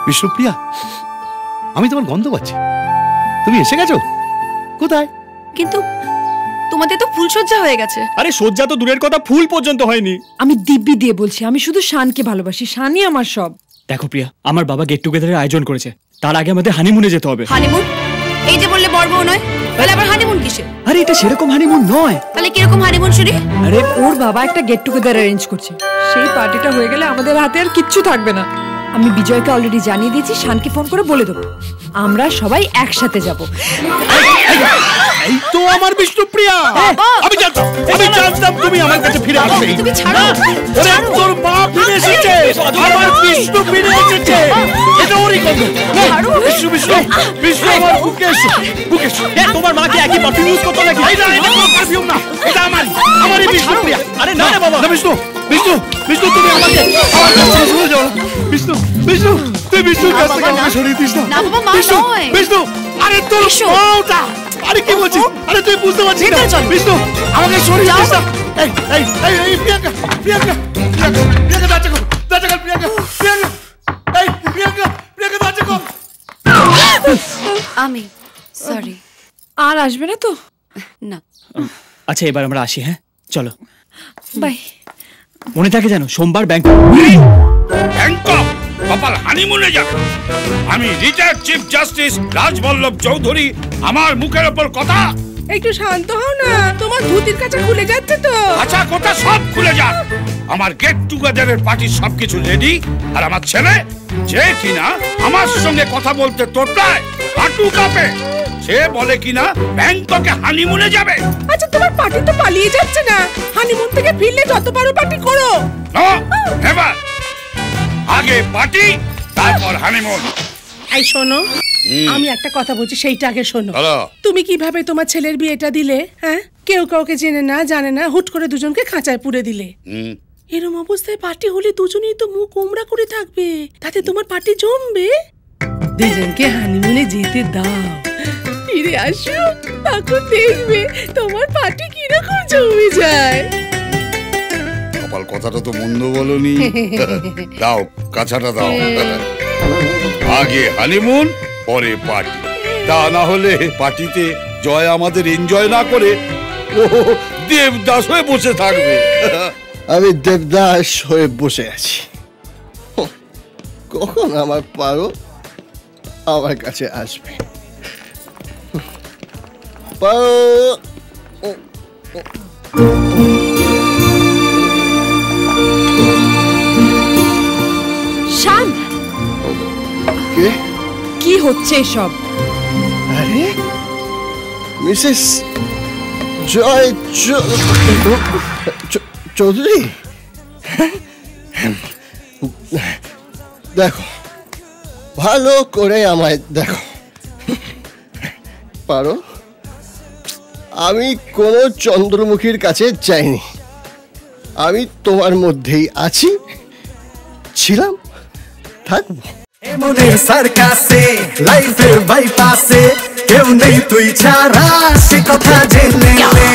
বিষ্ণুপ্রিয়া, আমি তোমার গন্ধ পাচ্ছি। তুমি এসে গেছো? কোথায়? কিন্তু তোমাদের তো ফুল সজ্জা হয়ে গেছে। আরে সজ্জা তো দূরের কথা, ফুল পর্যন্ত হয়নি। আমি দিব্যি দিয়ে বলছি, আমি শুধু শানকে ভালোবাসি। শানই আমার সব। দেখো প্রিয়া, আমার বাবা গেট টুগেদারের আয়োজন করেছে, তার আগে আমাদের হানিমুনে যেতে হবে। হানিমুন? এই যে বললে বড়বউ নয়, তাহলে আবার হানিমুন কিসে? আরে এটা সেরকম হানিমুন নয়। তাহলে কিরকম হানিমুন শুনি? আরে ওর বাবা একটা গেট টুগেদার অ্যারেঞ্জ করছে, সেই পার্টিটা হয়ে গেলে আমাদের হাতে আর কিচ্ছু থাকবে না। আমি বিজয়কে অলরেডি জানিয়ে দিয়েছি, শানকে ফোন করে বলে দেবো আমরা সবাই একসাথে যাব। এই তো আমার বিষ্ণুপ্রিয়া। আমি জানতাম তুমি আমার কাছে ফিরে আসবে। তুমি ছাড়ো। ওরে তোর মা ফিরে এসেছে, আমার বিষ্ণু ফিরে এসেছে। এটা ওরই গন্ধ। বিষ্ণু বিষ্ণু বিষ্ণু আমার বুকে এসো, বুকে এসো। তোমার মাকে একই পারফিউম ইউজ করতে নাকি? এটা পারফিউম না, এটা আমারই বিষ্ণুপ্রিয়া। আরে না বাবা, বিষ্ণু বিষ্ণু বিষ্ণু তুমি আমাকে আমার কাছে সরে যাও। বিষ্ণু বিষ্ণু তুই বিষ্ণুর কাছ থেকে আমাকে সরিয়ে দিস না। না বাবা, মা নয়। বিষ্ণু আরে তোর মাটা। আরে কি বলছিস? আরে তুই বুঝতে পারছিস না? বিষ্ণু আমাকে সরিয়ে দিস না। এই প্রিয়াঙ্কা প্রিয়াঙ্কা প্রিয়াঙ্কা দাঁড়া কর, দাঁড়া কর প্রিয়াঙ্কা প্রিয়াঙ্কা। এই প্রিয়াঙ্কা প্রিয়াঙ্কা দাঁড়া কর। আমি সরি। আর আসবে না তো? না। আচ্ছা এবার আমরা আসি। হ্যাঁ চলো, বাই। মনে থাকে যেন সোমবার ব্যাংক। ব্যাংকক কপাল হানিমুনে যাবে। আমি retired chief justice Rajballabh Chowdhury, আমার মুখের ওপর কথা। একটু শান্ত হও না, তোমার ধুতির কাছে খুলে যাচ্ছে তো। আচ্ছা কথা সব খুলে যাক। আমার গেট টুগেদারের পার্টির সবকিছু রেডি, আর আমার ছেলে যে কিনা আমার সঙ্গে কথা বলতে তোতলায়, হাঁটু কাঁপে, সে বলে কিনা ব্যাংককে হানিমুনে যাবে। আচ্ছা তোমার পার্টি তো পালিয়ে যাচ্ছে না, হানিমুন থেকে ফিরলে যত পারো পার্টি করো। নো নেভার, আগে পার্টি তারপর হানিমুন। এই শোনো, আমি একটা কথা বলছি, সেইটা আগে শোনো। হ্যালো। তুমি কিভাবে তোমার ছেলের বিয়েটা দিলে? হ্যাঁ, কেউ কাউকে জেনে না জানে না, হুট করে দুজনকে খাঁচায় পুরে দিলে। এরম অবস্থায় পার্টি হলে দুজনেই তো মুখ উমরা করে থাকবে, তাতে তোমার পার্টি জমবে। দুজনকে হানিমুনে যেতে দাও, ফিরে আসো, তখন দেখবে তোমার পার্টি কিরকম জমে যায়। কপাল কথাটা তো মন্দ বলনি। দাও কাছাটা দাও। আগে হানিমুন পরে পার্টি, তা না হলে পার্টিতে জয় আমাদের এনজয় না করে ও দেবদাস হয়ে বসে থাকবে। আমি দেবদাস হয়ে বসে আছি, কখন আমার পারো আমার কাছে আসবে। পারো শান, কে? কি হচ্ছে এসব? আরে মিসেস জয় চৌধুরী, দেখো ভালো করে আমায় দেখো। পারো, আমি কোনো চন্দ্রমুখীর কাছে যাইনি, আমি তোমার মধ্যেই আছি, ছিলাম, থাকবো। মনের সার্কাসে লাইফের বাইপাসে কেউ নেই তুই ছাড়া, সে কথা জেনে নে।